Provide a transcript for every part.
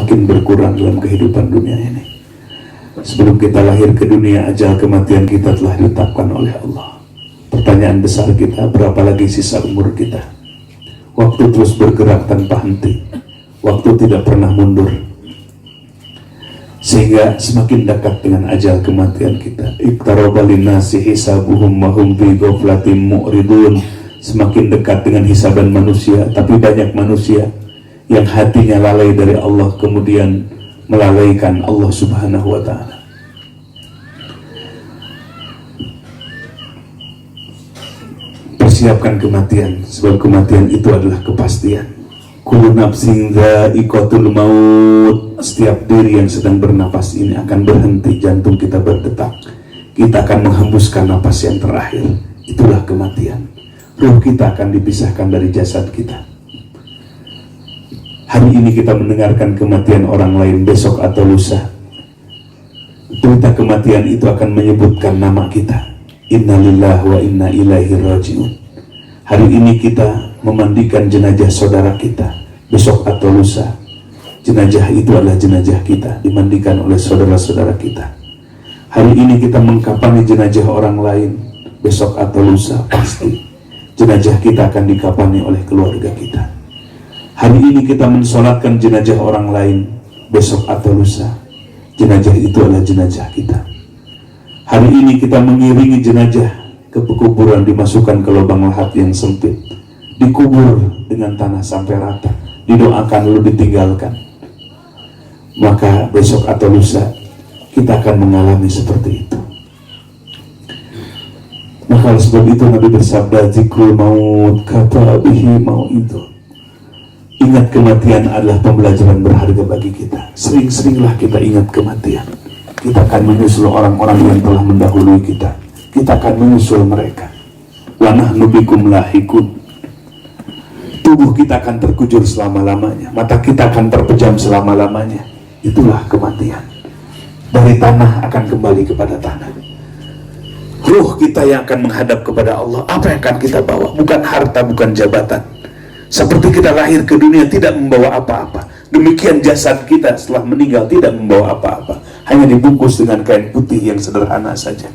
semakin berkurang dalam kehidupan dunia ini. Sebelum kita lahir ke dunia, ajal kematian kita telah ditetapkan oleh Allah. Pertanyaan besar kita, berapa lagi sisa umur kita? Waktu terus bergerak tanpa henti, waktu tidak pernah mundur, sehingga semakin dekat dengan ajal kematian kita. Iqtaraba linnasi hisabuhum wa hum fi ghaflatin mu'ridun. Semakin dekat dengan hisaban manusia, tapi banyak manusia yang hatinya lalai dari Allah, kemudian melalaikan Allah Subhanahu wa ta'ala. Persiapkan kematian, sebab kematian itu adalah kepastian. Kullu nafsin dha'iqatul maut. Setiap diri yang sedang bernapas ini akan berhenti, jantung kita berdetak. Kita akan menghembuskan napas yang terakhir. Itulah kematian. Ruh kita akan dipisahkan dari jasad kita. Hari ini kita mendengarkan kematian orang lain, besok atau lusa berita kematian itu akan menyebutkan nama kita. Innalillahi wa inna ilaihi raji'un. Hari ini kita memandikan jenazah saudara kita, besok atau lusa jenazah itu adalah jenazah kita, dimandikan oleh saudara-saudara kita. Hari ini kita mengkafani jenazah orang lain, besok atau lusa pasti jenazah kita akan dikafani oleh keluarga kita. Hari ini kita mensolatkan jenazah orang lain, besok atau lusa jenazah itu adalah jenazah kita. Hari ini kita mengiringi jenazah ke pekuburan, dimasukkan ke lubang lahat yang sempit, dikubur dengan tanah sampai rata, didoakan lalu ditinggalkan. Maka besok atau lusa kita akan mengalami seperti itu. Maka sebab itu Nabi bersabda, zikrul maut kata bihi mau'idun. Ingat kematian adalah pembelajaran berharga bagi kita. Sering-seringlah kita ingat kematian. Kita akan menyusul orang-orang yang telah mendahului kita. Kita akan menyusul mereka. Wa nahnu bikum lahikun. Tubuh kita akan terkujur selama-lamanya. Mata kita akan terpejam selama-lamanya. Itulah kematian. Dari tanah akan kembali kepada tanah. Ruh kita yang akan menghadap kepada Allah. Apa yang akan kita bawa? Bukan harta, bukan jabatan. Seperti kita lahir ke dunia tidak membawa apa-apa, demikian jasad kita setelah meninggal tidak membawa apa-apa, hanya dibungkus dengan kain putih yang sederhana saja.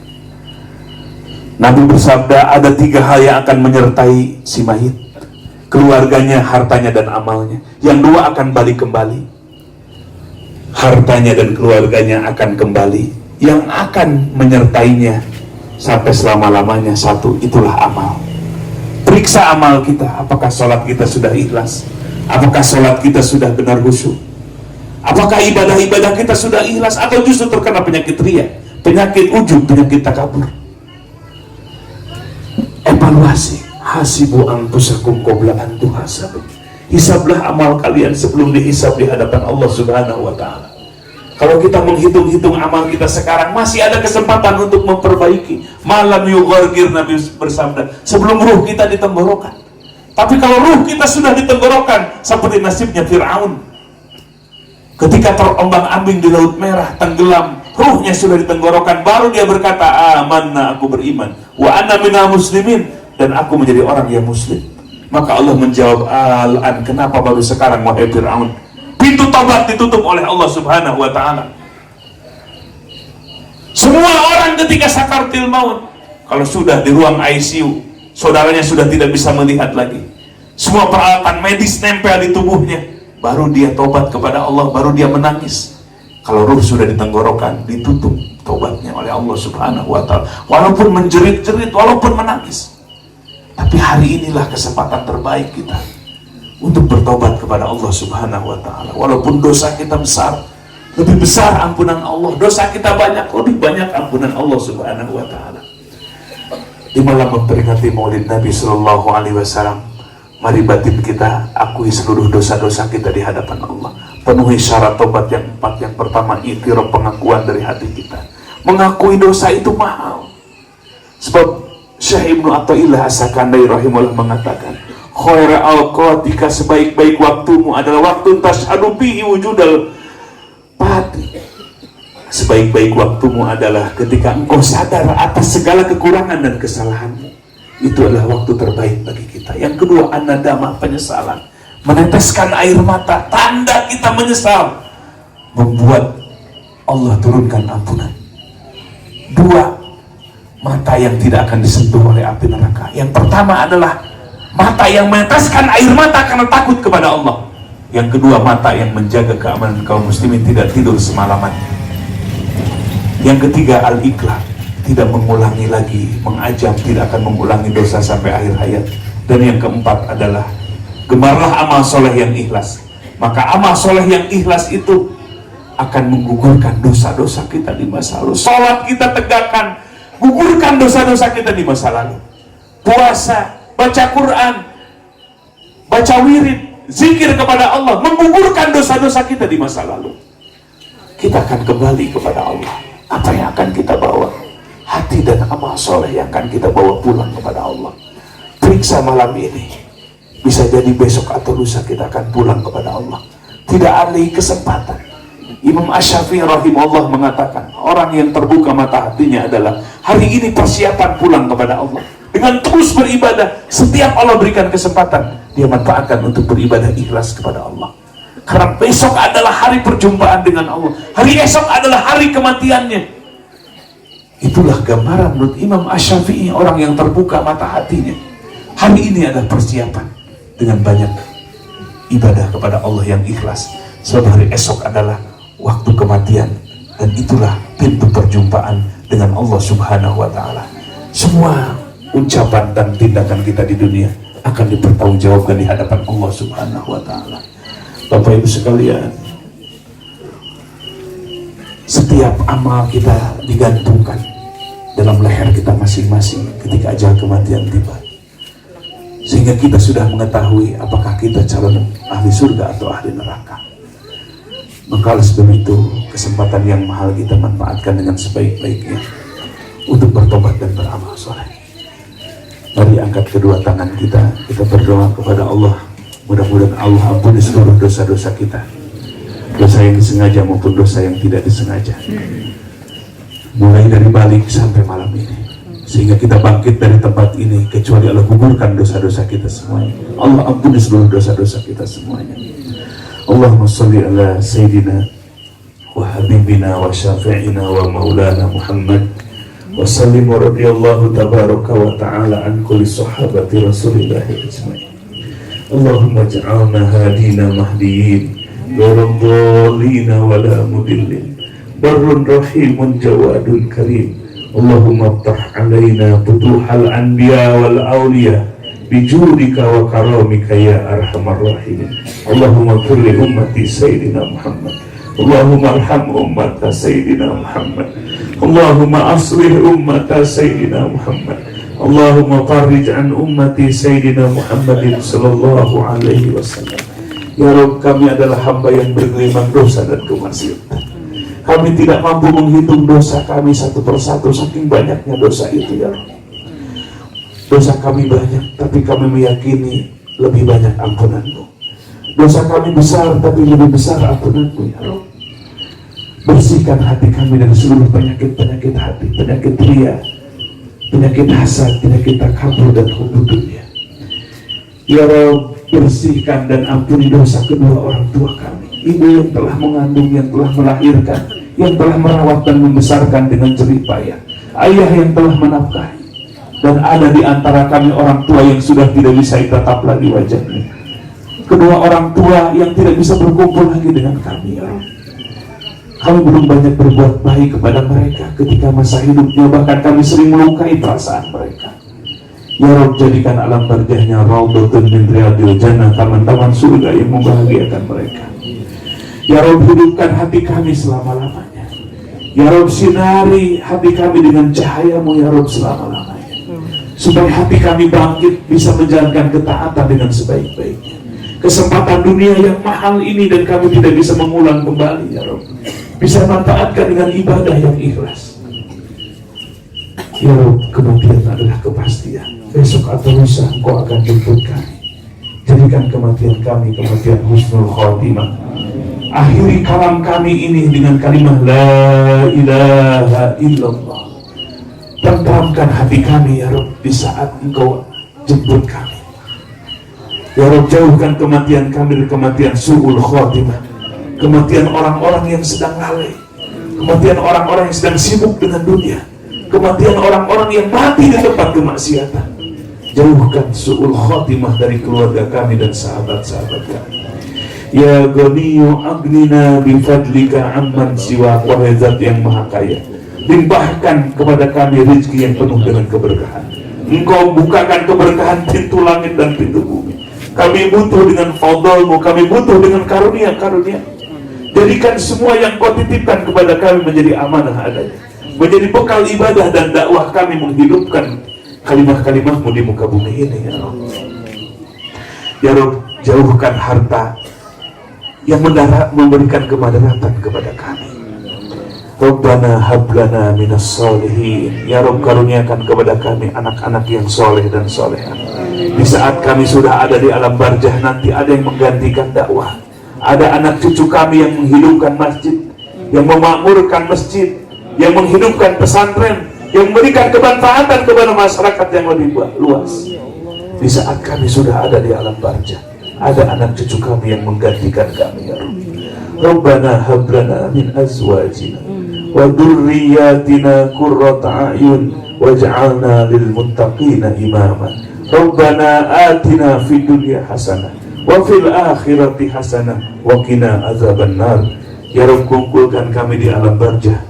Nabi bersabda, ada 3 hal yang akan menyertai si mayit: keluarganya, hartanya, dan amalnya. Yang 2 akan balik kembali. Hartanya dan keluarganya akan kembali. Yang akan menyertainya sampai selama-lamanya 1, itulah amal. Periksa amal kita, apakah sholat kita sudah ikhlas? Apakah sholat kita sudah benar khusyuk? Apakah ibadah-ibadah kita sudah ikhlas? Atau justru terkena penyakit riya, penyakit ujub, penyakit takabur? Evaluasi. Hasibu anfusakum qabla an tuhasabu. Hisablah amal kalian sebelum dihisab di hadapan Allah Subhanahu wa ta'ala. Kalau kita menghitung-hitung amal kita sekarang, masih ada kesempatan untuk memperbaiki. Malam yughargir, Nabi bersabda, sebelum ruh kita di tenggorokan. Tapi kalau ruh kita sudah di tenggorokan, seperti nasibnya Fir'aun, ketika terombang-ambing di Laut Merah, tenggelam, ruhnya sudah di tenggorokan, baru dia berkata, amanna, aku beriman, wa anna minal muslimin, dan aku menjadi orang yang muslim. Maka Allah menjawab, al-an, kenapa baru sekarang wahai Fir'aun? Pintu tobat ditutup oleh Allah Subhanahu wa ta'ala. Semua orang ketika sakaratul maut, kalau sudah di ruang ICU, saudaranya sudah tidak bisa melihat lagi, semua peralatan medis nempel di tubuhnya, baru dia tobat kepada Allah, baru dia menangis. Kalau ruh sudah di tenggorokan, ditutup tobatnya oleh Allah Subhanahu wa ta'ala. Walaupun menjerit-jerit, walaupun menangis, tapi hari inilah kesempatan terbaik kita untuk bertobat kepada Allah Subhanahu wa ta'ala. Walaupun dosa kita besar, lebih besar ampunan Allah. Dosa kita banyak, lebih banyak ampunan Allah Subhanahu wa ta'ala. Di malam memperingati Maulid Nabi Sallallahu Alaihi Wasallam, mari batin kita akui seluruh dosa-dosa kita di hadapan Allah. Penuhi syarat tobat yang 4. Yang pertama, iktiraf, pengakuan dari hati kita. Mengakui dosa itu mahal. Sebab Syekh Ibnu Athaillah As-Sakandari rahimahullah mengatakan, khaira awqatika, sebaik-baik waktumu adalah waktu tashhadu bihi wujudal pati. Sebaik-baik waktumu adalah ketika engkau sadar atas segala kekurangan dan kesalahanmu. Itu adalah waktu terbaik bagi kita. Yang kedua, an-nadamah, penyesalan. Meneteskan air mata, tanda kita menyesal. membuat Allah turunkan ampunan. Dua, mata yang tidak akan disentuh oleh api neraka. Yang pertama adalah mata yang meneteskan air mata karena takut kepada Allah. Yang kedua, mata yang menjaga keamanan kaum muslimin tidak tidur semalaman. Yang ketiga, al-iqlah, tidak mengulangi lagi, mengajam, tidak akan mengulangi dosa sampai akhir hayat. Dan yang keempat adalah gemarlah amal soleh yang ikhlas. Maka amal soleh yang ikhlas itu akan menggugurkan dosa-dosa kita di masa lalu. Salat kita tegakkan, gugurkan dosa-dosa kita di masa lalu. Puasa, baca Quran, baca wirid, zikir kepada Allah, menggugurkan dosa-dosa kita di masa lalu. Kita akan kembali kepada Allah. Apa yang akan kita bawa? Hati dan amal soleh yang akan kita bawa pulang kepada Allah. Periksa malam ini, bisa jadi besok atau lusa kita akan pulang kepada Allah. Tidak ada kesempatan. Imam Asy-Syafi'i rahimahullah mengatakan, orang yang terbuka mata hatinya adalah hari ini persiapan pulang kepada Allah. Dengan terus beribadah, setiap Allah berikan kesempatan, dia manfaatkan untuk beribadah ikhlas kepada Allah. Karena besok adalah hari perjumpaan dengan Allah. Hari esok adalah hari kematiannya. Itulah gambaran menurut Imam Asy-Syafi'i, orang yang terbuka mata hatinya. Hari ini adalah persiapan dengan banyak ibadah kepada Allah yang ikhlas. Sebab hari esok adalah waktu kematian, dan itulah pintu perjumpaan dengan Allah Subhanahu wa Ta'ala. Semua ucapan dan tindakan kita di dunia akan dipertanggungjawabkan di hadapan Allah Subhanahu wa Ta'ala. Bapak Ibu sekalian, setiap amal kita digantungkan dalam leher kita masing-masing ketika ajal kematian tiba, sehingga kita sudah mengetahui apakah kita calon ahli surga atau ahli neraka. Maka oleh sebab itu, kesempatan yang mahal kita manfaatkan dengan sebaik-baiknya untuk bertobat dan beramal soleh. Mari angkat kedua tangan kita berdoa kepada Allah. Mudah-mudahan Allah ampuni seluruh dosa-dosa kita, dosa yang disengaja maupun dosa yang tidak disengaja, mulai dari balik sampai malam ini, sehingga kita bangkit dari tempat ini kecuali Allah gugurkan dosa-dosa kita semuanya. Allah ampuni seluruh dosa-dosa kita semuanya. Allahumma salli ala Sayyidina wa Habibina wa Syafi'ina wa Maulana Muhammad wa sallim wa radiyallahu tabaraka wa ta'ala an kulli sahabati Rasulillahi ajma'in. Allahumma ja'alna hadina mahdiyin ghairad dhalina wa la mudillin barrun rahimun jawadun karim. Allahumma aftah alaina futuhal anbiya wal awliya bijudika wa karamika ya arhamar rahimin. Allahumma ighfir li ummati sayyidina Muhammad. Allahumma arham ummata sayyidina Muhammad. Allahumma aslih ummata sayyidina Muhammad. Allahumma farrij an ummati sayyidina Muhammadin sallallahu alaihi wasallam. Ya Rabb, kami adalah hamba yang bergelimang dosa dan kemaksiatan. Kami tidak mampu menghitung dosa kami satu persatu, saking banyaknya dosa itu ya Rabb. Dosa kami banyak, tapi kami meyakini lebih banyak ampunan-Mu. Dosa kami besar, tapi lebih besar ampunan-Mu ya Rabb. Bersihkan hati kami dari seluruh penyakit-penyakit hati, penyakit ria, penyakit hasad, penyakit takabur dan hubbu dunia. Ya Rabb, bersihkan dan ampuni dosa kedua orang tua kami, ibu yang telah mengandung, yang telah melahirkan, yang telah merawat dan membesarkan dengan jerih payah, ayah yang telah menafkahi, dan ada di antara kami orang tua yang sudah tidak bisa tatap lagi wajahnya, kedua orang tua yang tidak bisa berkumpul lagi dengan kami ya Rabb. Kami belum banyak berbuat baik kepada mereka ketika masa hidupnya, bahkan kami sering melukai perasaan mereka. Ya Rabb, jadikan alam barjahnya raudhatun min riyadil jannah, taman-taman surga yang membahagiakan mereka. Ya Rabb, hidupkan hati kami selama-lamanya. Ya Rabb, sinari hati kami dengan cahaya-Mu ya Rabb selama-lamanya, supaya hati kami bangkit bisa menjalankan ketaatan dengan sebaik-baiknya. Kesempatan dunia yang mahal ini dan kami tidak bisa mengulang kembali ya Rabb, bisa manfaatkan dengan ibadah yang ikhlas. Ya Rabb, kematian adalah kepastian. Besok atau lusa Engkau akan jemput kami. Jadikan kematian kami kematian husnul khotimah. Akhiri kalam kami ini dengan kalimah la ilaha illallah. Tentramkan hati kami ya Rabb di saat Engkau jemput kami. Ya Rabb, jauhkan kematian kami dari kematian su'ul khotimah, kematian orang-orang yang sedang lalai, kematian orang-orang yang sedang sibuk dengan dunia, kematian orang-orang yang mati di tempat kemaksiatan. Jauhkan su'ul khotimah dari keluarga kami dan sahabat-sahabat kami. Ya Ghaniyu agnina bifadlika amman siwa, wahai Zat yang maha kaya, limpahkan kepada kami rezeki yang penuh dengan keberkahan. Engkau bukakan keberkahan pintu langit dan pintu bumi. Kami butuh dengan fadl-Mu, kami butuh dengan karunia-karunia. Jadikan semua yang Kau titipkan kepada kami menjadi amanah adanya, menjadi bekal ibadah dan dakwah kami menghidupkan kalimah-kalimah-Mu di muka bumi ini, ya Allah. Ya Rabb, jauhkan harta yang memberikan kemadaratan kepada kami. Rabbana hablana minas solihin. Ya Rabb, karuniakan kepada kami anak-anak yang soleh dan soleha. Di saat kami sudah ada di alam barzah nanti, ada yang menggantikan dakwah, ada anak cucu kami yang menghidupkan masjid, yang memakmurkan masjid, yang menghidupkan pesantren, yang memberikan kemanfaatan kepada masyarakat yang lebih luas. Di saat kami sudah ada di alam barzah, ada anak cucu kami yang menggantikan kami, ya Rabb. Rabbana hablana min azwajina wa dzurriyyatina qurrata a'yun waj'alna lil muttaqina imama. Rabbana atina fid dunya hasanah wa fil akhirati hasanah wa qina azabannar. Ya Rabb, kumpulkan kami di alam barzah,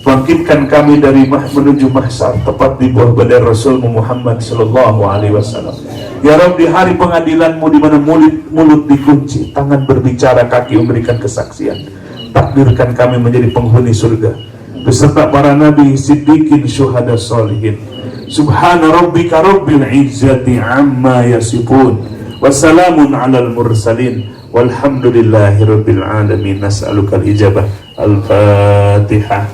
bangkitkan kami dari menuju mahsyar, tepat di bawah badan Rasul Muhammad sallallahu alaihi wasallam. Ya Rabb, di hari pengadilan-Mu di mana mulut dikunci, tangan berbicara, kaki memberikan kesaksian, takdirkan kami menjadi penghuni surga beserta para nabi, siddiqin, syuhada, sholihin. Subhana rabbika rabbil izzati amma yasifun, wassalamun alal mursalin, walhamdulillahi rabbil alamin. Nas'alukal ijabah. Al-Fatihah.